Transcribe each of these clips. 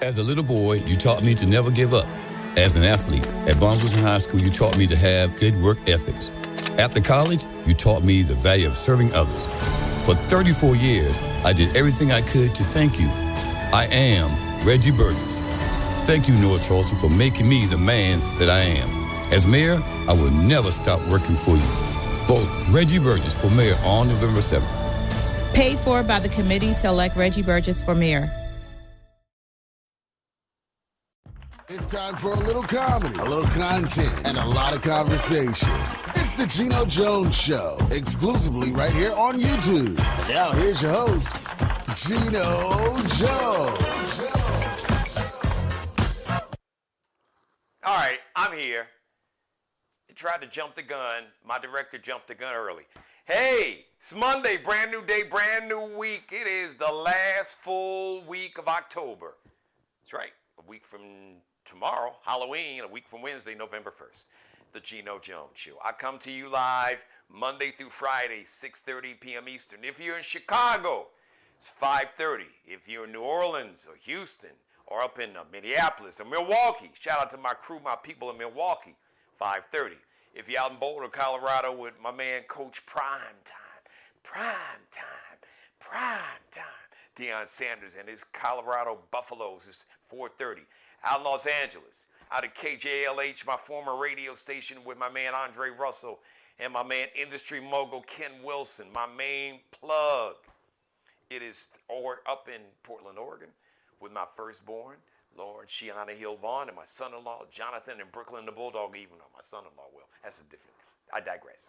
As a little boy, you taught me to never give up. As an athlete, at Barnes High School, you taught me to have good work ethics. After college, you taught me the value of serving others. For 34 years, I did everything I could to thank you. I am Reggie Burgess. Thank you, North Charleston, for making me the man that I am. As mayor, I will never stop working for you. Vote Reggie Burgess for mayor on November 7th. Paid for by the committee to elect Reggie Burgess for mayor. It's time for a little comedy, a little content, and a lot of conversation. It's the Geno Jones Show, exclusively right here on YouTube. And now here's your host, Geno Jones. All right, I'm here. He tried to jump the gun. My director jumped the gun early. Hey, it's Monday, brand new day, brand new week. It is the last full week of October. That's right, a week from tomorrow, Halloween, a week from Wednesday, November 1st. The Geno Jones Show. I come to you live Monday through Friday, 6:30 p.m. Eastern. If you're in Chicago, it's 5:30. If you're in New Orleans or Houston or up in Minneapolis or Milwaukee, shout out to my crew, my people in Milwaukee, 5:30. If you're out in Boulder, Colorado with my man, Coach Prime Time, Deion Sanders and his Colorado Buffaloes is 4:30. Out in Los Angeles, out at KJLH, my former radio station with my man Andre Russell and my man industry mogul Ken Wilson, my main plug. It is up in Portland, Oregon with my firstborn, Lauren Shiana Hill Vaughn, and my son-in-law, Jonathan in Brooklyn, the Bulldog, even though my son-in-law will. That's a different, I digress.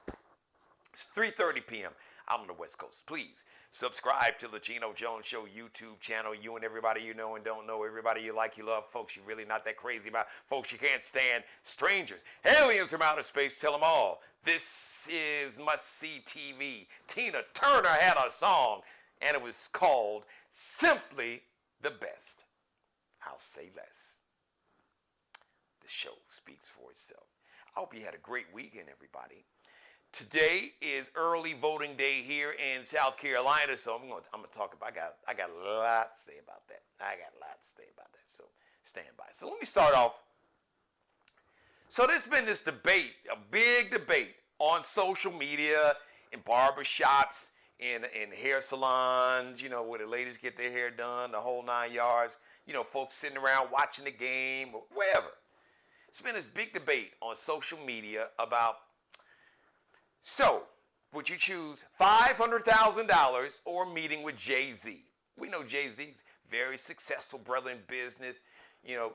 It's 3:30 p.m. out on the West Coast. Please subscribe to the Geno Jones Show YouTube channel. You and everybody you know and don't know, everybody you like, you love, folks you're really not that crazy about, folks you can't stand, strangers, aliens from outer space, tell them all. This is must-see TV. Tina Turner had a song, and it was called Simply the Best. I'll say less. The show speaks for itself. I hope you had a great weekend, everybody. Today is early voting day here in South Carolina, so I'm gonna talk about. I got a lot to say about that. So stand by. So let me start off. So there's been this debate, a big debate on social media, in barbershops, in hair salons, you know, where the ladies get their hair done, the whole 9 yards. You know, folks sitting around watching the game or wherever. It's been this big debate on social media about. So, would you choose $500,000 or meeting with Jay-Z? We know Jay-Z's very successful brother in business, you know,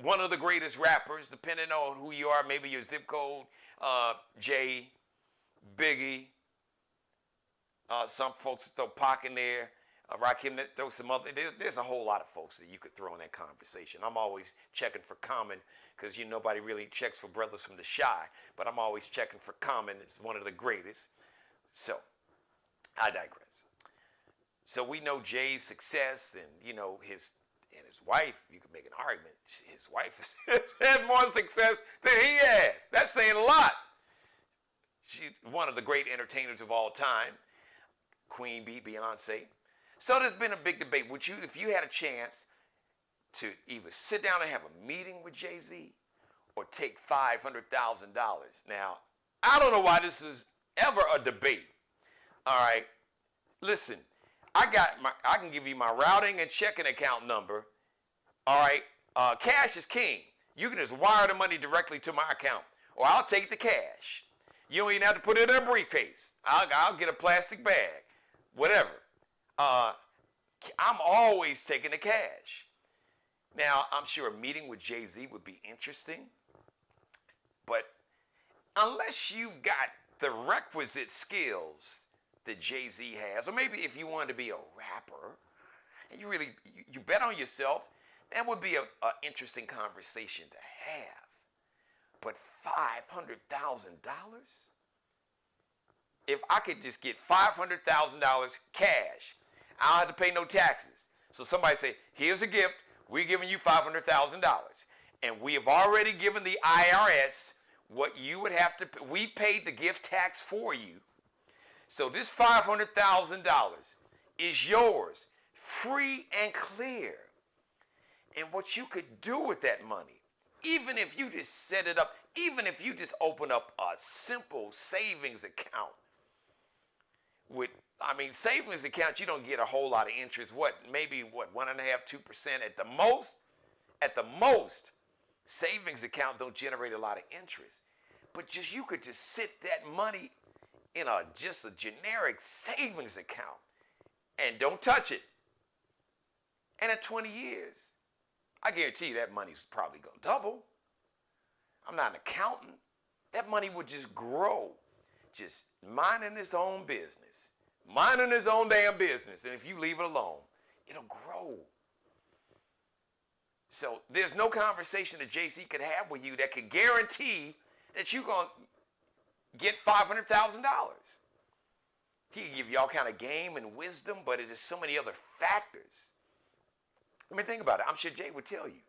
one of the greatest rappers, depending on who you are, maybe your zip code, Jay, Biggie, some folks throw Pac in there, Rakim, throw some other, there's a whole lot of folks that you could throw in that conversation. I'm always checking for Common, because nobody really checks for brothers from the Shy, but I'm always checking for Common. It's one of the greatest. So, I digress. So we know Jay's success and, you know, his wife, you could make an argument, his wife has had more success than he has. That's saying a lot. She's one of the great entertainers of all time, Queen Bee, Beyonce. So there's been a big debate. Would you, if you had a chance to either sit down and have a meeting with Jay-Z or take $500,000? Now, I don't know why this is ever a debate. All right, listen, I can give you my routing and checking account number. All right, cash is king. You can just wire the money directly to my account, or I'll take the cash. You don't even have to put it in a briefcase. I'll get a plastic bag, whatever. I'm always taking the cash. Now, I'm sure a meeting with Jay-Z would be interesting, but unless you've got the requisite skills that Jay-Z has, or maybe if you wanted to be a rapper, and you bet on yourself, that would be an interesting conversation to have. But $500,000? If I could just get $500,000 cash, I don't have to pay no taxes. So somebody say, here's a gift, we're giving you $500,000. And we have already given the IRS what you would have to pay. We paid the gift tax for you. So this $500,000 is yours, free and clear. and what you could do with that money. Even if you just set it up, even if you just open up a simple savings account savings account, you don't get a whole lot of interest. Maybe 1.5%, 2% at the most? At the most, savings account don't generate a lot of interest. But you could just sit that money in just a generic savings account and don't touch it. And in 20 years, I guarantee you that money's probably going to double. I'm not an accountant. That money would just grow, just minding its own business, minding its own damn business. And if you leave it alone, it'll grow. So there's no conversation that JC could have with you that could guarantee that you're going to get $500,000. He can give you all kind of game and wisdom, but there's so many other factors. I mean, think about it. I'm sure Jay would tell you.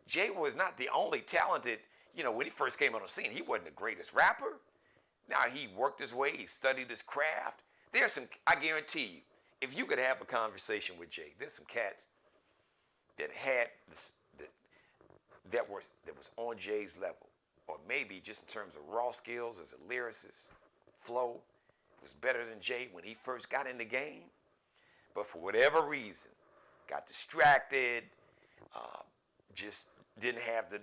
Jay was not the only talented, when he first came on the scene, he wasn't the greatest rapper. Now, he worked his way, he studied his craft. I guarantee you, if you could have a conversation with Jay, there's some cats that had this, that was on Jay's level, or maybe just in terms of raw skills as a lyricist, flow, was better than Jay when he first got in the game, but for whatever reason, got distracted, just didn't have the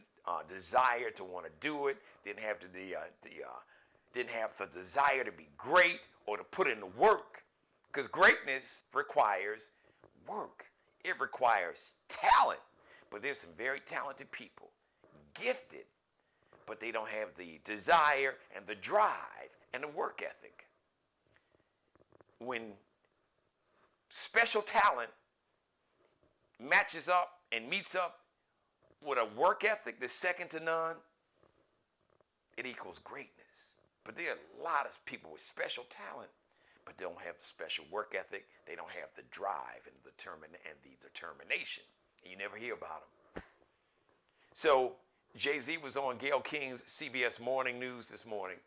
desire to want to do it, didn't have the desire to be great or to put in the work, because greatness requires work. It requires talent. But there's some very talented people, gifted, but they don't have the desire and the drive and the work ethic. When special talent matches up and meets up with a work ethic that's second to none, it equals greatness. But there are a lot of people with special talent, but they don't have the special work ethic. They don't have the drive and the determination. And you never hear about them. So Jay-Z was on Gayle King's CBS Morning News this morning.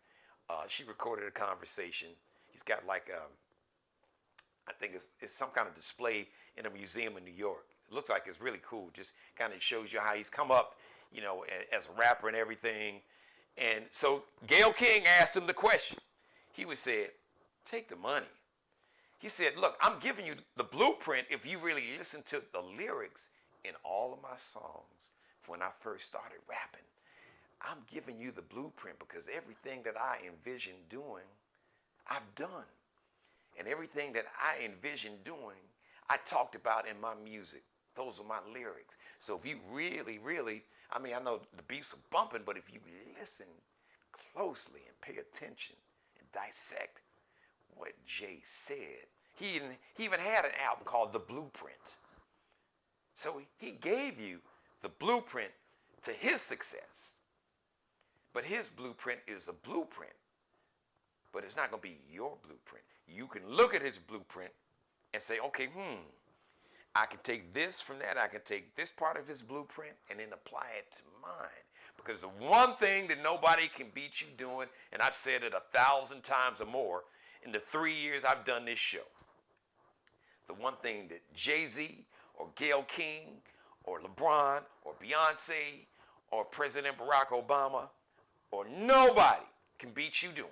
She recorded a conversation. He's got I think it's some kind of display in a museum in New York. It looks like it's really cool. Just kind of shows you how he's come up, as a rapper and everything. And so Gayle King asked him the question. He would say, take the money. He said, look, I'm giving you the blueprint if you really listen to the lyrics in all of my songs when I first started rapping. I'm giving you the blueprint because everything that I envisioned doing, I've done. And everything that I envisioned doing, I talked about in my music. Those are my lyrics. So if you really, really, I know the beats are bumping, but if you listen closely and pay attention and dissect what Jay said, he even had an album called The Blueprint. So he gave you the blueprint to his success. But his blueprint is a blueprint, but it's not going to be your blueprint. You can look at his blueprint and say, okay, I can take this from that. I can take this part of his blueprint and then apply it to mine. Because the one thing that nobody can beat you doing, and I've said it 1,000 times or more in the 3 years I've done this show, the one thing that Jay-Z or Gayle King or LeBron or Beyonce or President Barack Obama or nobody can beat you doing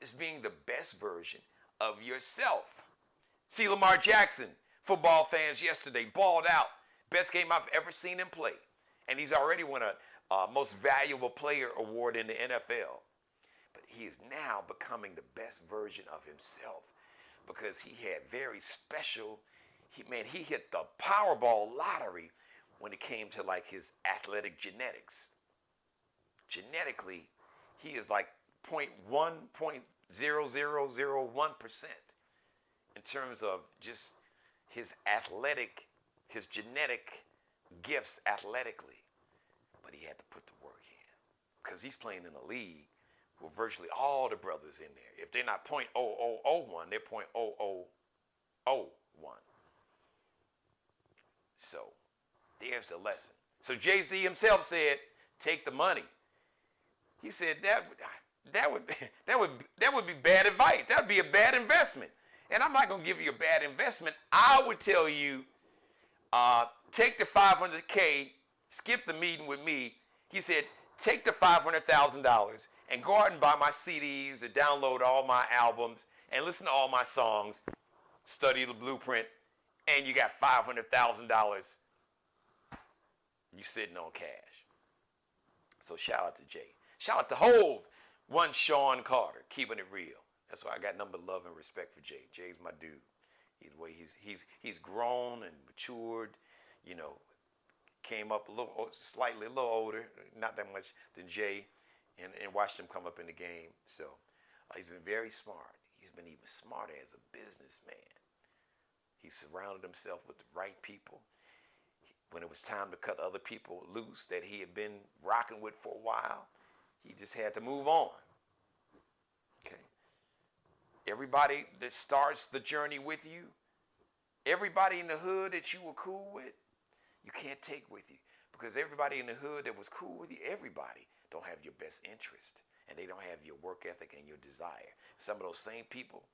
is being the best version of yourself. See, Lamar Jackson, football fans yesterday, balled out. Best game I've ever seen him play. And he's already won a Most Valuable Player award in the NFL. But he is now becoming the best version of himself because he had very special, he hit the Powerball lottery when it came to his athletic genetics. Genetically, he is 0.0001% in terms of just his genetic gifts athletically. But he had to put the work in because he's playing in a league with virtually all the brothers in there. If they're not .0001, they're .0001. So there's the lesson. So Jay-Z himself said, take the money. He said that would be bad advice. That would be a bad investment. And I'm not going to give you a bad investment. I would tell you take the $500K, skip the meeting with me. He said, take the $500,000 and go out and buy my CDs or download all my albums and listen to all my songs, study the blueprint, and you got $500,000 you sitting on cash. So shout out to Jay. Shout out to Hove, one Sean Carter, keeping it real. That's why I got number love and respect for Jay. Jay's my dude. He's grown and matured, you know, came up a little older, not that much than Jay, and watched him come up in the game. So he's been very smart. He's been even smarter as a businessman. He surrounded himself with the right people. When it was time to cut other people loose that he had been rocking with for a while, he just had to move on. Okay. Everybody that starts the journey with you, everybody in the hood that you were cool with, you can't take with you. Because everybody in the hood that was cool with you, everybody don't have your best interest. And they don't have your work ethic and your desire. Some of those same people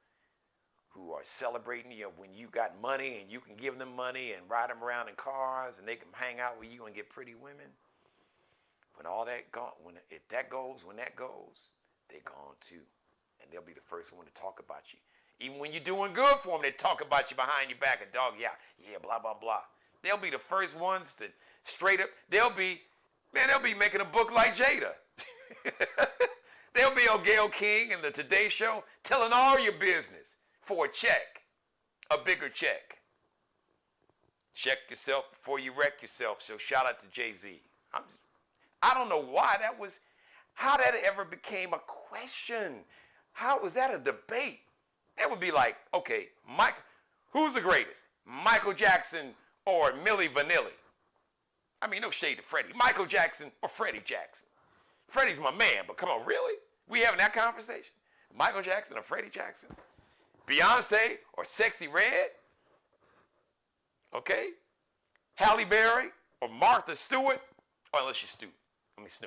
who are celebrating you when you got money and you can give them money and ride them around in cars and they can hang out with you and get pretty women. When all that when that goes, they're gone too. And they'll be the first one to talk about you. Even when you're doing good for them, they talk about you behind your back and dog, yeah, blah, blah, blah. They'll be the first ones to straight up, they'll be making a book like Jada. They'll be on Gayle King and the Today Show telling all your business for a check, a bigger check. Check yourself before you wreck yourself. So shout out to Jay-Z. I don't know how that ever became a question. How was that a debate? That would be like, okay, who's the greatest? Michael Jackson or Milli Vanilli? I mean, no shade to Freddie. Michael Jackson or Freddie Jackson? Freddie's my man, but come on, really? We having that conversation? Michael Jackson or Freddie Jackson? Beyonce or Sexy Red? Okay? Halle Berry or Martha Stewart? Or unless you're Snoop. Unless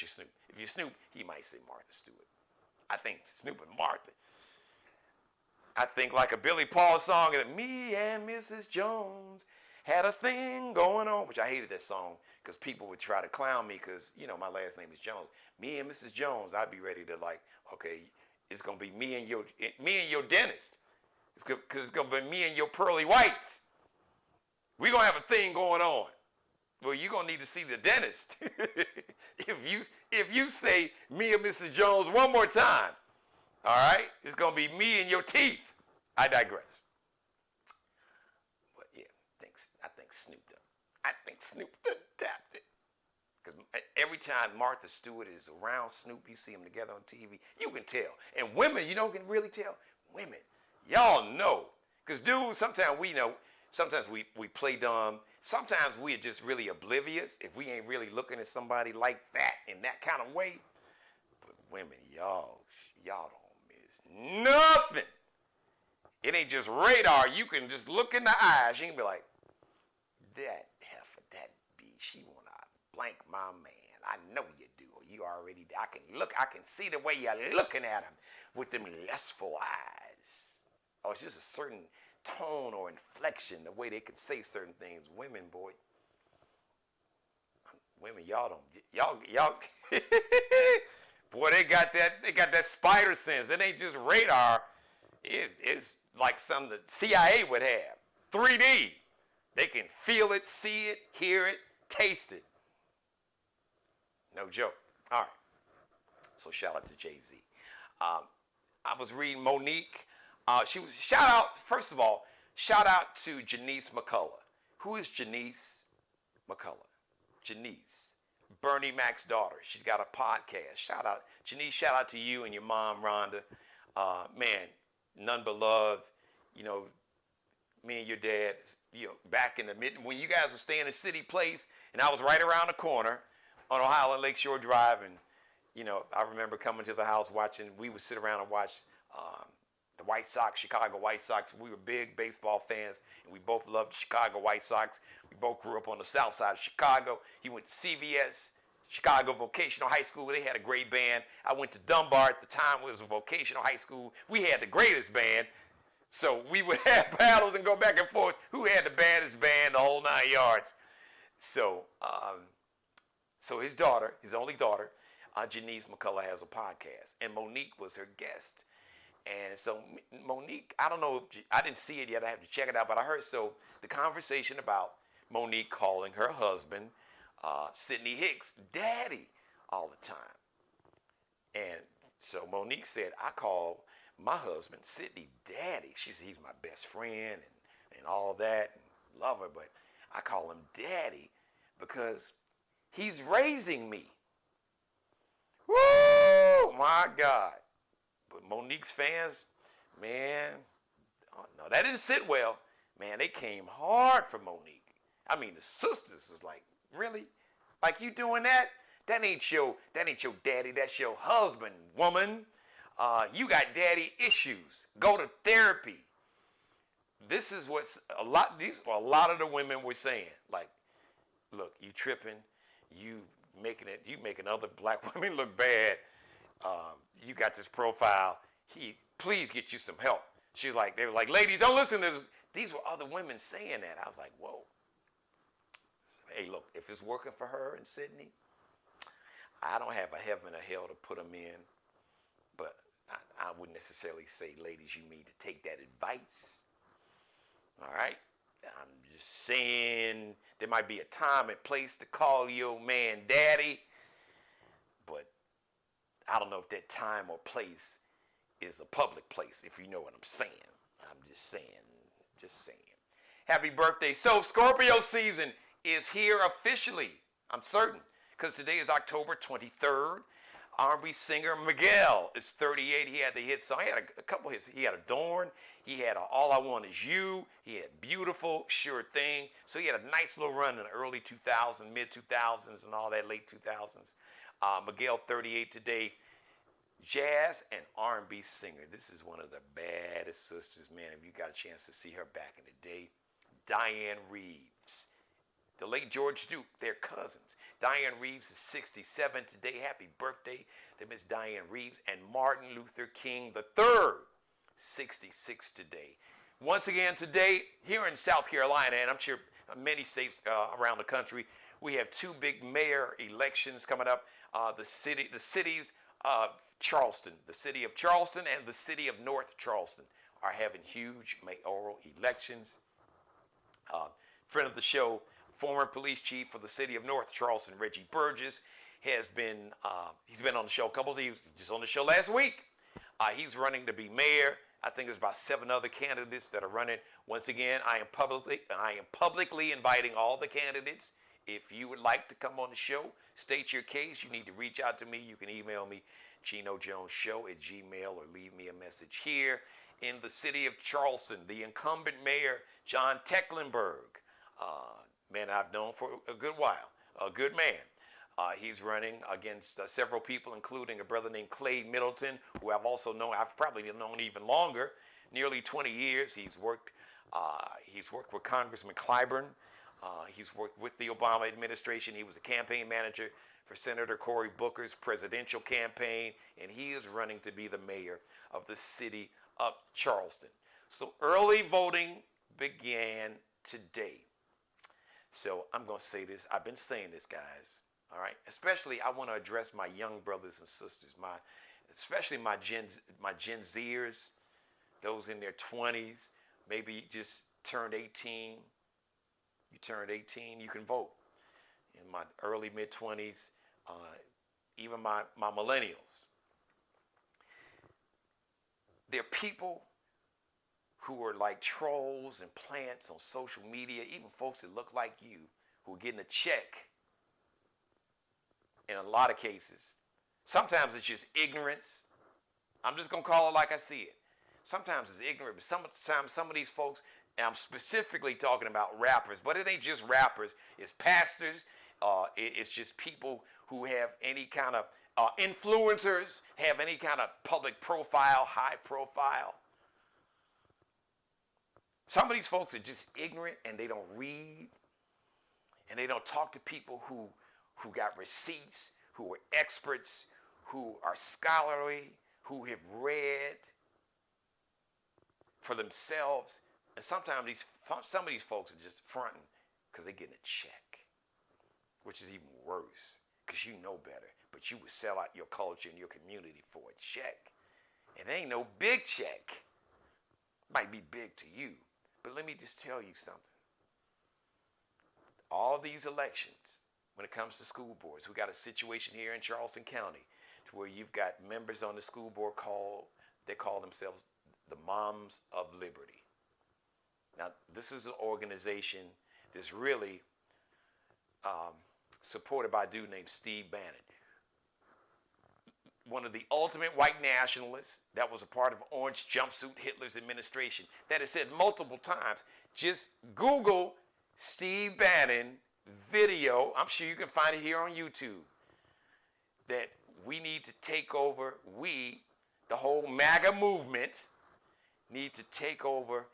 you're Snoop. If you're Snoop, he might say Martha Stewart. I think Snoop and Martha. I think like a Billy Paul song, me and Mrs. Jones had a thing going on, which I hated that song because people would try to clown me because, you know, my last name is Jones. Me and Mrs. Jones, I'd be ready to like, okay, it's going to be me and your dentist. Because it's going to be me and your pearly whites. We're going to have a thing going on. Well, you're going to need to see the dentist. If you say me and Mrs. Jones one more time, all right, it's going to be me and your teeth. I digress. But yeah, I think Snoop done tapped it. Because every time Martha Stewart is around Snoop, you see them together on TV, you can tell. And women, you know who can really tell? Women. Y'all know. Because dudes, sometimes we play dumb. Sometimes we are just really oblivious if we ain't really looking at somebody like that in that kind of way. But women, y'all don't miss nothing. It ain't just radar. You can just look in the eyes. You can be like, that heifer, that bee, she want to blank my man. I know you do. You already, I can see the way you're looking at him with them lustful eyes. Oh, it's just a certain tone or inflection, the way they can say certain things. Women, boy. Women, y'all, boy, they got that spider sense. It ain't just radar. It's like something the CIA would have. 3D. They can feel it, see it, hear it, taste it. No joke. All right. So shout out to Jay-Z. I was reading Monique. First of all, shout out to Janice McCullough. Who is Janice McCullough? Janice, Bernie Mac's daughter. She's got a podcast. Shout out, Janice, shout out to you and your mom, Rhonda. Man, none but love. You know, me and your dad, you know, back in when you guys were staying in City Place, and I was right around the corner on Ohio and Lakeshore Drive, and, you know, I remember coming to the house we would sit around and watch the White Sox, Chicago White Sox. We were big baseball fans, and we both loved Chicago White Sox. We both grew up on the south side of Chicago. He went to CVS, Chicago Vocational High School. They had a great band. I went to Dunbar at the time. It was a vocational high school. We had the greatest band. So we would have battles and go back and forth. Who had the baddest band, the whole 9 yards? So, so his daughter, his only daughter, Janice McCullough, has a podcast, and Monique was her guest. And so Monique, I don't know if I didn't see it yet. I have to check it out, but I heard the conversation about Monique calling her husband, Sidney Hicks, daddy all the time. And so Monique said, I call my husband Sidney daddy. She said he's my best friend and all that, and love her, but I call him daddy because he's raising me. Woo! My God. But Monique's fans, man, oh no, that didn't sit well. Man, they came hard for Monique. I mean, the sisters was like, really? Like, you doing that? That ain't your daddy, that's your husband, woman. You got daddy issues. Go to therapy. This is what a lot of the women were saying. Like, look, you tripping, you making other black women look bad. You got this profile. Please get you some help. She's like, they were like, ladies, don't listen to this. These were other women saying that. I was like, whoa. Hey, look, if it's working for her and Sydney, I don't have a heaven or hell to put them in, but I wouldn't necessarily say, ladies, you need to take that advice. All right? I'm just saying there might be a time and place to call your man daddy, but I don't know if that time or place is a public place, if you know what I'm saying. I'm just saying. Happy birthday. So Scorpio season is here officially, I'm certain, because today is October 23rd. R&B singer Miguel is 38. He had the hit song. He had a couple hits. He had Adorn. He had All I Want Is You. He had Beautiful, Sure Thing. So he had a nice little run in the early 2000s, mid-2000s, and all that late 2000s. Miguel, 38 today. Jazz and R&B singer. This is one of the baddest sisters, man. If you got a chance to see her back in the day. Diane Reeves. The late George Duke, they're cousins. Diane Reeves is 67 today. Happy birthday to Miss Diane Reeves. And Martin Luther King III, 66 today. Once again today, here in South Carolina, and I'm sure many states around the country, we have two big mayor elections coming up. The cities of Charleston, the city of Charleston and the city of North Charleston are having huge mayoral elections. Friend of the show, former police chief for the city of North Charleston, Reggie Burgess, has been, he's been on the show a couple of years, just on the show last week. He's running to be mayor. I think there's about 7 other candidates that are running. Once again, I am publicly inviting all the candidates. If you would like to come on the show, state your case, you need to reach out to me. You can email me, GenoJonesShow@gmail, or leave me a message here. In the city of Charleston, the incumbent mayor, John Tecklenburg, man I've known for a good while, a good man. He's running against several people, including a brother named Clay Middleton, who I've probably known even longer, nearly 20 years. He's worked with Congressman Clyburn. He's worked with the Obama administration. He was a campaign manager for Senator Cory Booker's presidential campaign, and he is running to be the mayor of the city of Charleston. So early voting began today. So I'm going to say this. I've been saying this, guys. All right. Especially, I want to address my young brothers and sisters, especially my Gen Zers, those in their 20s. Maybe you just turned 18. You turned 18, you can vote. In my early mid-20s, even my millennials. There are people who are like trolls and plants on social media, even folks that look like you, who are getting a check in a lot of cases. Sometimes it's just ignorance. I'm just going to call it like I see it. Sometimes it's ignorant, but sometimes some of these folks, and I'm specifically talking about rappers, but it ain't just rappers. It's pastors. It's just people who have any kind of influencers, have any kind of public profile, high profile. Some of these folks are just ignorant, and they don't read, and they don't talk to people who got receipts, who are experts, who are scholarly, who have read. for themselves. And sometimes some of these folks are just fronting because they're getting a check, which is even worse because you know better. But you would sell out your culture and your community for a check. And it ain't no big check. Might be big to you. But let me just tell you something. All these elections, when it comes to school boards, we got a situation here in Charleston County to where you've got members on the school board they call themselves the Moms of Liberty. Now, this is an organization that's really supported by a dude named Steve Bannon, one of the ultimate white nationalists that was a part of Orange Jumpsuit Hitler's administration, that has said multiple times, just Google Steve Bannon video, I'm sure you can find it here on YouTube, that we need to take over, the whole MAGA movement, need to take over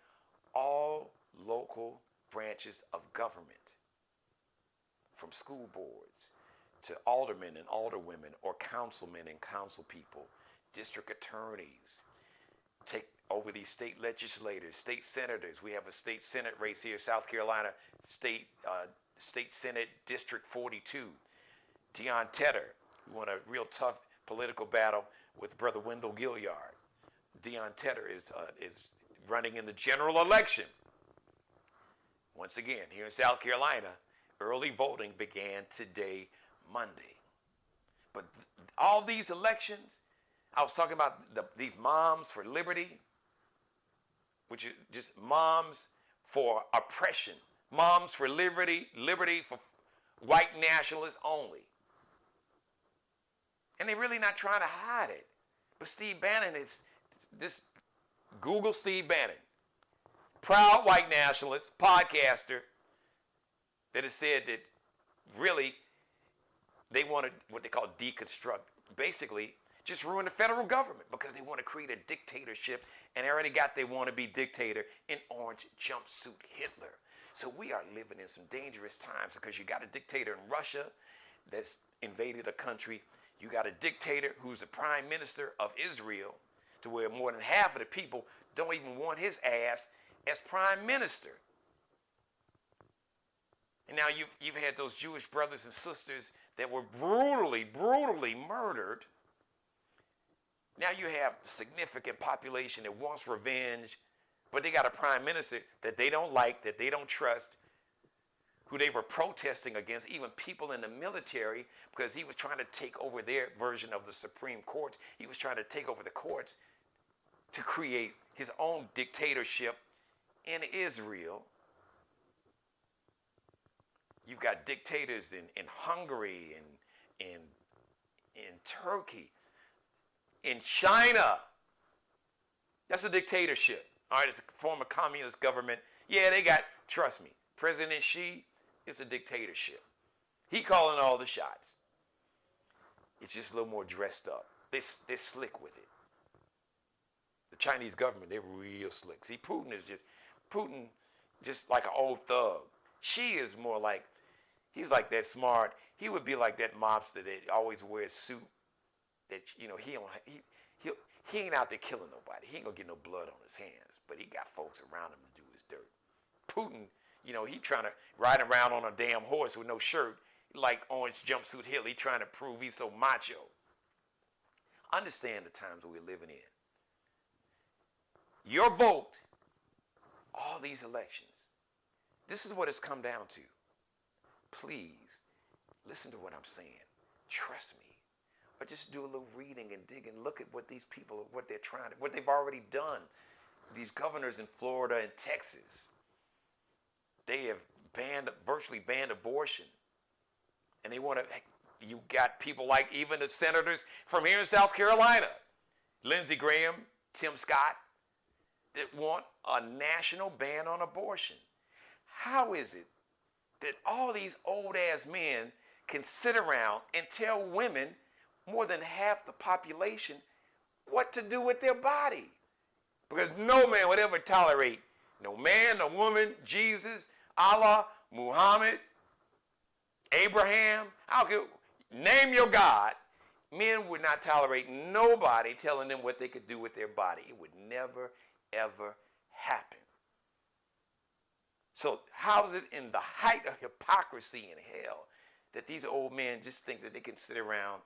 all local branches of government, from school boards to aldermen and alderwomen, or councilmen and council people, district attorneys, take over these state legislators, state senators. We have a state senate race here, South Carolina, state senate district 42. Deion Tedder, who won a real tough political battle with Brother Wendell Gilliard. Deion Tedder is running in the general election. Once again, here in South Carolina, early voting began today, Monday. But all these elections, I was talking about these Moms for Liberty, which is just moms for oppression, Moms for Liberty, liberty for white nationalists only. And they're really not trying to hide it. But Steve Bannon is this, Google Steve Bannon, proud white nationalist, podcaster, that has said that really they want to, what they call deconstruct, basically just ruin the federal government because they want to create a dictatorship, and they already got their wannabe dictator in Orange Jumpsuit Hitler. So we are living in some dangerous times because you got a dictator in Russia that's invaded a country. You got a dictator who's the prime minister of Israel, to where more than half of the people don't even want his ass as prime minister. And now you've had those Jewish brothers and sisters that were brutally murdered. Now you have a significant population that wants revenge, but they got a prime minister that they don't like, that they don't trust, who they were protesting against, even people in the military, because he was trying to take over their version of the Supreme Court. He was trying to take over the courts to create his own dictatorship in Israel. You've got dictators in Hungary and in Turkey, in China. That's a dictatorship. All right, it's a former communist government. Yeah, they got, trust me, President Xi is a dictatorship. He calling all the shots. It's just a little more dressed up. They're slick with it. The Chinese government, they're real slick. See, Putin just like an old thug. Xi is more like, he's like that smart. He would be like that mobster that always wears a suit. That, you know, he ain't out there killing nobody. He ain't gonna get no blood on his hands, but he got folks around him to do his dirt. Putin, you know, he trying to ride around on a damn horse with no shirt, like Orange Jumpsuit Hitler. He trying to prove he's so macho. Understand the times we're living in. Your vote, all these elections, this is what it's come down to. Please, listen to what I'm saying. Trust me. Or just do a little reading and dig and look at what these people, what they're trying to, what they've already done. These governors in Florida and Texas, they have virtually banned abortion. And they want to, you got people like even the senators from here in South Carolina, Lindsey Graham, Tim Scott, that want a national ban on abortion. How is it that all these old ass men can sit around and tell women, more than half the population, what to do with their body? Because no man would ever tolerate, no man, no woman, Jesus, Allah, Muhammad, Abraham, I don't care, name your God. Men would not tolerate nobody telling them what they could do with their body. It would never, ever happen. So how's it in the height of hypocrisy and hell that these old men just think that they can sit around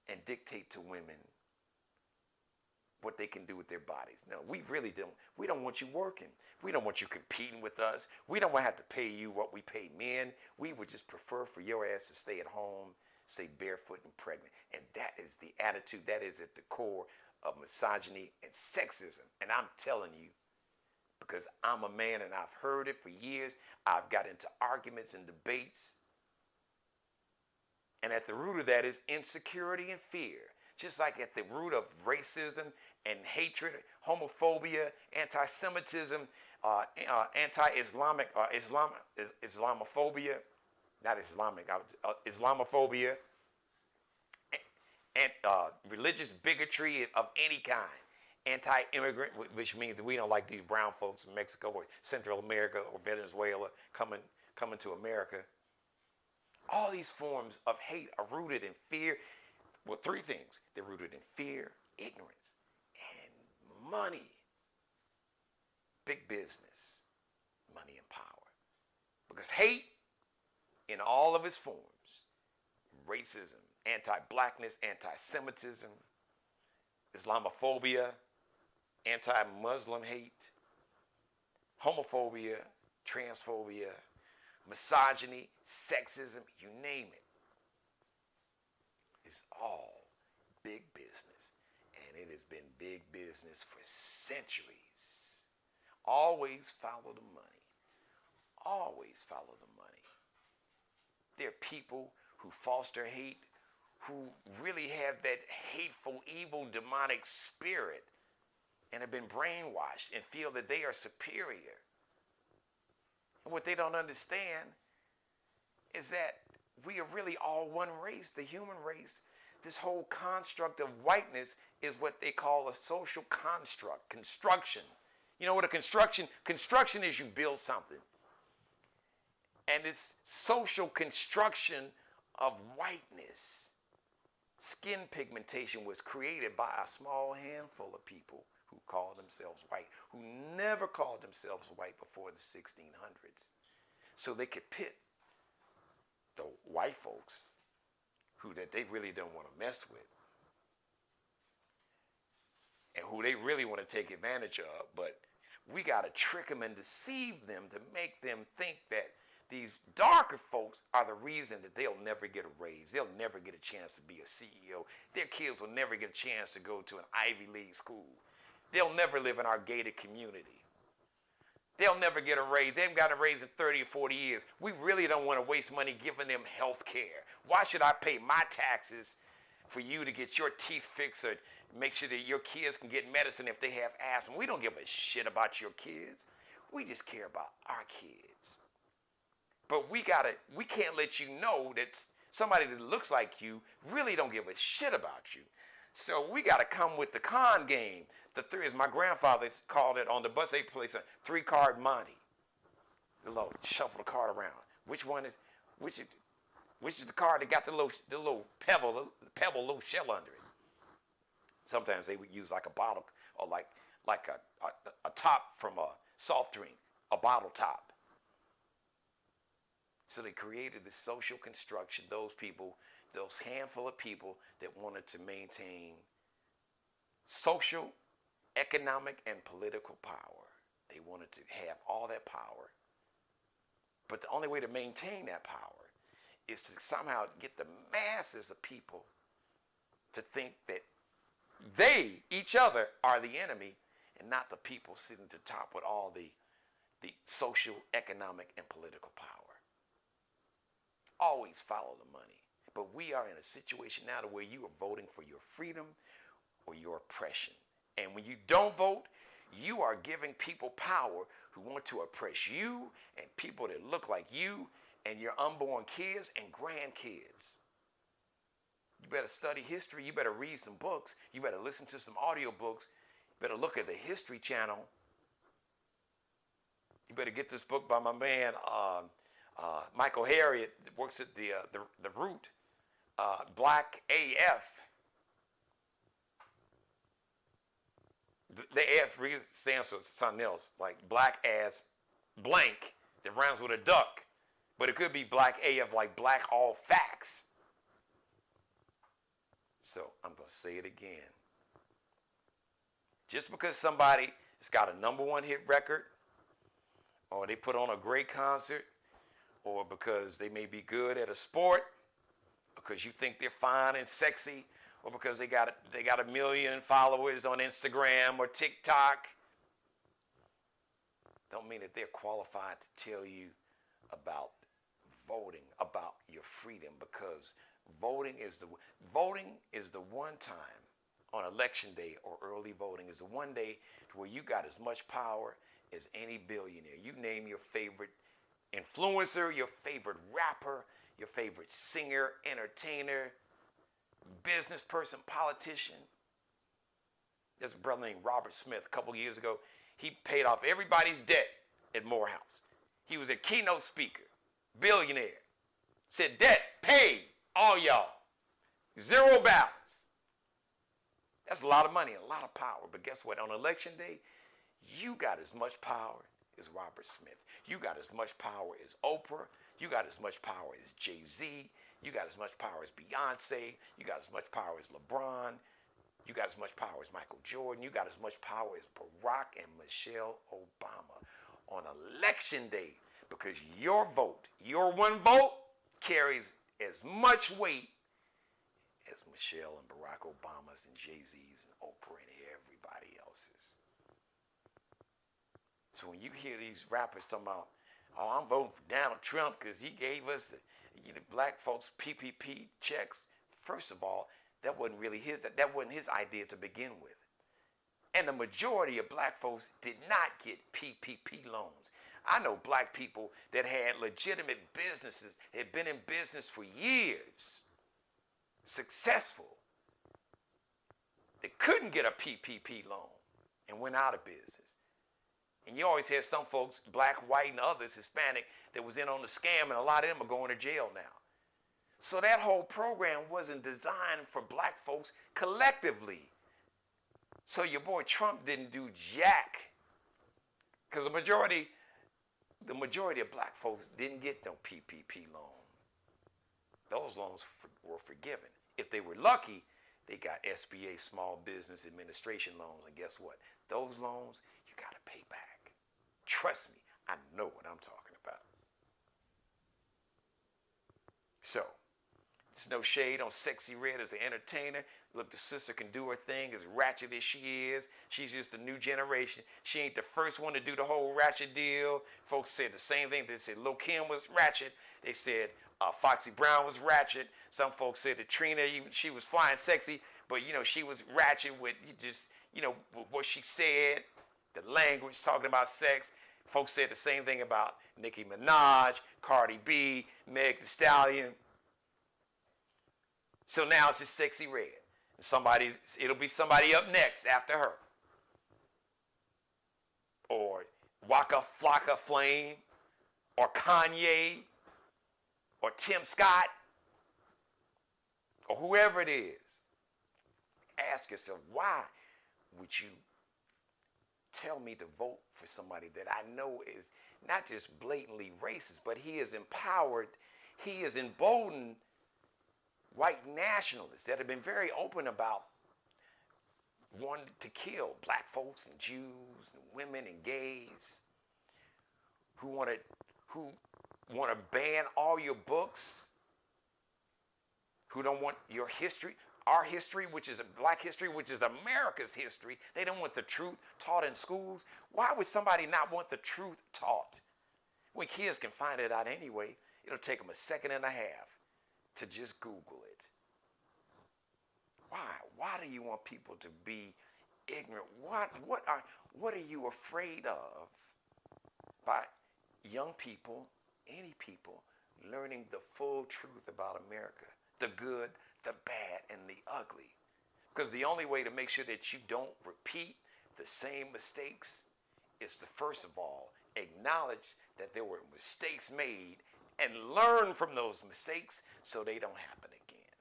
and dictate to women what they can do with their bodies? No, we really don't. We don't want you working. We don't want you competing with us. We don't want to have to pay you what we pay men. We would just prefer for your ass to stay at home, stay barefoot and pregnant. And that is the attitude. That is at the core of misogyny and sexism. And I'm telling you, because I'm a man and I've heard it for years. I've got into arguments and debates. And at the root of that is insecurity and fear. Just like at the root of racism and hatred, homophobia, anti-Semitism, anti-Islamic, Islamophobia, not Islamic, Islamophobia, and religious bigotry of any kind. Anti-immigrant, which means we don't like these brown folks in Mexico or Central America or Venezuela coming to America. All these forms of hate are rooted in fear. Well, three things. They're rooted in fear, ignorance, and money. Big business, money and power. Because hate in all of its forms, racism, anti-blackness, anti-Semitism, Islamophobia, anti-Muslim hate, homophobia, transphobia, misogyny, sexism, you name it. It's all big business. And it has been big business for centuries. Always follow the money. Always follow the money. There are people who foster hate, who really have that hateful, evil, demonic spirit and have been brainwashed and feel that they are superior. And what they don't understand is that we are really all one race, the human race. This whole construct of whiteness is what they call a social construct, construction. You know what a construction is? You build something. And this social construction of whiteness, skin pigmentation, was created by a small handful of people who call themselves white, who never called themselves white before the 1600s. So they could pit the white folks who that they really don't want to mess with and who they really want to take advantage of, but we got to trick them and deceive them to make them think that these darker folks are the reason that they'll never get a raise. They'll never get a chance to be a CEO. Their kids will never get a chance to go to an Ivy League school. They'll never live in our gated community. They'll never get a raise. They haven't got a raise in 30 or 40 years. We really don't want to waste money giving them health care. Why should I pay my taxes for you to get your teeth fixed or make sure that your kids can get medicine if they have asthma? We don't give a shit about your kids. We just care about our kids. But we can't let you know that somebody that looks like you really don't give a shit about you. So we got to come with the con game. The three, as my grandfather called it on the bus, they play a 3-card Monty. The little shuffle the card around. Which is the card that got the little pebble, little shell under it. Sometimes they would use like a bottle or like a top from a soft drink, a bottle top. So they created this social construction, those handful of people that wanted to maintain social, economic, and political power. They wanted to have all that power. But the only way to maintain that power is to somehow get the masses of people to think that they, each other, are the enemy and not the people sitting at the top with all the social, economic, and political power. Always follow the money. But we are in a situation now to where you are voting for your freedom or your oppression. And when you don't vote, you are giving people power who want to oppress you and people that look like you and your unborn kids and grandkids. You better study history. You better read some books. You better listen to some audiobooks. You better look at the History Channel. You better get this book by my man, Michael Harriot, that works at the Root, Black AF. The AF stands for something else, like black ass blank that rhymes with a duck. But it could be black AF, like black all facts. So I'm going to say it again. Just because somebody has got a #1 hit record, or they put on a great concert, or because they may be good at a sport, because you think they're fine and sexy, or because they got a million followers on Instagram or TikTok, don't mean that they're qualified to tell you about voting, about your freedom, because voting is the one time on election day, or early voting is the one day where you got as much power as any billionaire. You name your favorite influencer, your favorite rapper, your favorite singer, entertainer, business person, politician. There's a brother named Robert Smith. A couple years ago, he paid off everybody's debt at Morehouse. He was a keynote speaker, billionaire. Said, debt paid, all y'all. 0 balance. That's a lot of money, a lot of power. But guess what? On election day, you got as much power as Robert Smith. You got as much power as Oprah. You got as much power as Jay-Z. You got as much power as Beyonce. You got as much power as LeBron. You got as much power as Michael Jordan. You got as much power as Barack and Michelle Obama on election day, because your vote, your one vote, carries as much weight as Michelle and Barack Obama's and Jay-Z's and Oprah and everybody else's. So when you hear these rappers talking about, oh, I'm voting for Donald Trump because he gave us the black folks PPP checks. First of all, that wasn't really that wasn't his idea to begin with. And the majority of black folks did not get PPP loans. I know black people that had legitimate businesses, had been in business for years, successful, that couldn't get a PPP loan and went out of business. And you always had some folks, black, white, and others, Hispanic, that was in on the scam, and a lot of them are going to jail now. So that whole program wasn't designed for black folks collectively. So your boy Trump didn't do jack, because the majority of black folks didn't get no PPP loan. Those loans were forgiven. If they were lucky, they got SBA, Small Business Administration loans, and guess what? Those loans, you got to pay back. Trust me, I know what I'm talking about. So, it's no shade on Sexy Red as the entertainer. Look, the sister can do her thing, as ratchet as she is. She's just a new generation. She ain't the first one to do the whole ratchet deal. Folks said the same thing. They said Lil' Kim was ratchet. They said Foxy Brown was ratchet. Some folks said that Trina, she was flying sexy, but she was ratchet with what she said, the language, talking about sex. Folks said the same thing about Nicki Minaj, Cardi B, Meg Thee Stallion. So now it's just Sexy Red. It'll be somebody up next after her. Or Waka Flocka Flame, or Kanye, or Tim Scott, or whoever it is. Ask yourself, why would you tell me to vote for somebody that I know is not just blatantly racist, but he is empowered, he is emboldened white nationalists that have been very open about wanting to kill black folks and Jews and women and gays, who want to ban all your books, who don't want your history, our history, which is black history, which is America's history. They don't want the truth taught in schools. Why would somebody not want the truth taught? When kids can find it out anyway, it'll take them a second and a half to just Google it. Why? Why do you want people to be ignorant? What are you afraid of by young people, any people, learning the full truth about America? The good, the bad, and the ugly. Because the only way to make sure that you don't repeat the same mistakes is to, first of all, acknowledge that there were mistakes made and learn from those mistakes so they don't happen again.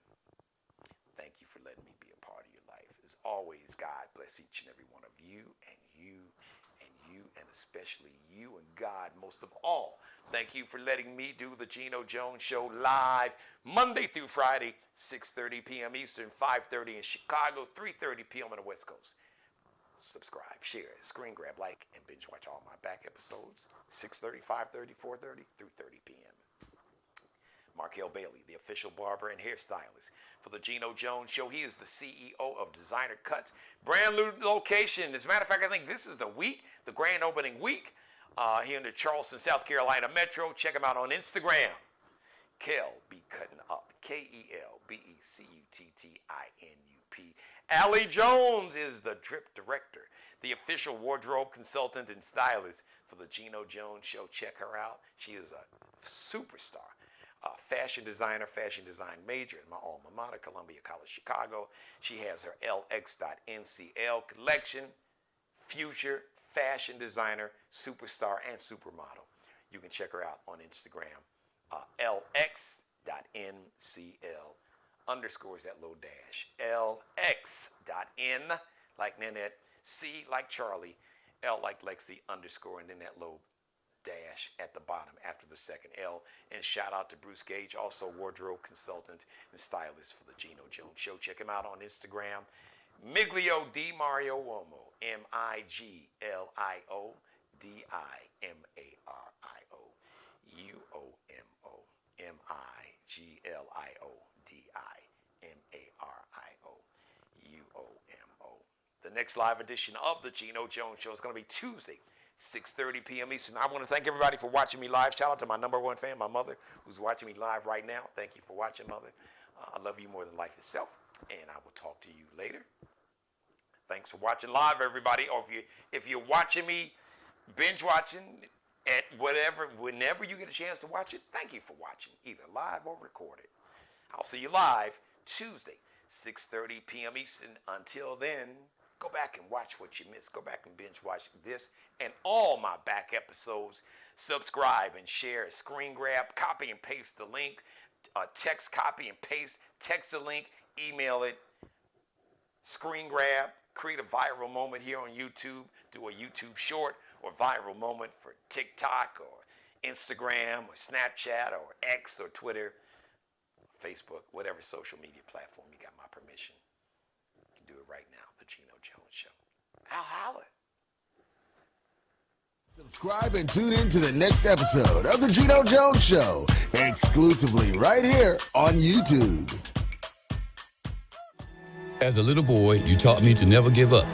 Thank you for letting me be a part of your life. as always, God bless each and every one of you, and you, and you, and especially you, and God most of all. Thank you for letting me do the Geno Jones Show live Monday through Friday, 6:30 p.m. Eastern, 5:30 in Chicago, 3:30 p.m. on the West Coast. Subscribe, share, screen grab, like, and binge watch all my back episodes, 6:30, 5:30, 4:30, through 30 p.m. Markel Bailey, the official barber and hairstylist for the Geno Jones Show. He is the CEO of Designer Cuts. Brand new location. As a matter of fact, I think this is the grand opening week here in the Charleston, South Carolina metro. Check him out on Instagram. Kel Be Cutting Up. KELBECUTTINUP. Allie Jones is the drip director, the official wardrobe consultant and stylist for the Geno Jones Show. Check her out. She is a superstar. Fashion designer, fashion design major at my alma mater, Columbia College, Chicago. She has her LX.NCL collection, future fashion designer, superstar, and supermodel. You can check her out on Instagram, LX.NCL, underscores that little dash, LX.N like Nanette, C like Charlie, L like Lexi, underscore, and then that little dash at the bottom after the second L. And shout out to Bruce Gage, also wardrobe consultant and stylist for the Geno Jones Show. Check him out on Instagram. Miglio Di Mario Uomo, MIGLIO DIMARIO UOMO MIGLIO DIMARIO UOMO. The next live edition of the Geno Jones Show is going to be Tuesday, 6:30 p.m. Eastern. I want to thank everybody for watching me live. Shout out to my number one fan, my mother, who's watching me live right now. Thank you for watching, Mother. I love you more than life itself, and I will talk to you later. Thanks for watching live, everybody. Or if you're watching me, binge watching at whenever you get a chance to watch it, thank you for watching, either live or recorded. I'll see you live Tuesday, 6:30 p.m. Eastern. Until then, go back and watch what you missed. Go back and binge watch this and all my back episodes. Subscribe and share, screen grab, copy and paste the link, text, copy and paste, text the link, email it, screen grab, create a viral moment here on YouTube, do a YouTube short or viral moment for TikTok or Instagram or Snapchat or X or Twitter, Facebook, whatever social media platform you got my permission. You can do it right now, the Geno Jones Show. I'll holler. Subscribe and tune in to the next episode of the Geno Jones Show, exclusively right here on YouTube. As a little boy, you taught me to never give up.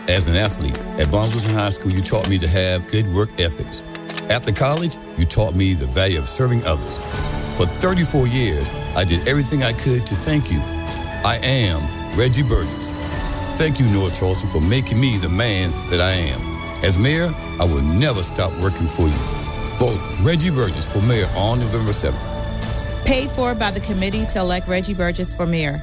As an athlete, at Barnsley High School, you taught me to have good work ethics. After college, you taught me the value of serving others. For 34 years, I did everything I could to thank you. I am Reggie Burgess. Thank you, North Charleston, for making me the man that I am. As mayor, I will never stop working for you. Vote Reggie Burgess for mayor on November 7th. Paid for by the committee to elect Reggie Burgess for mayor.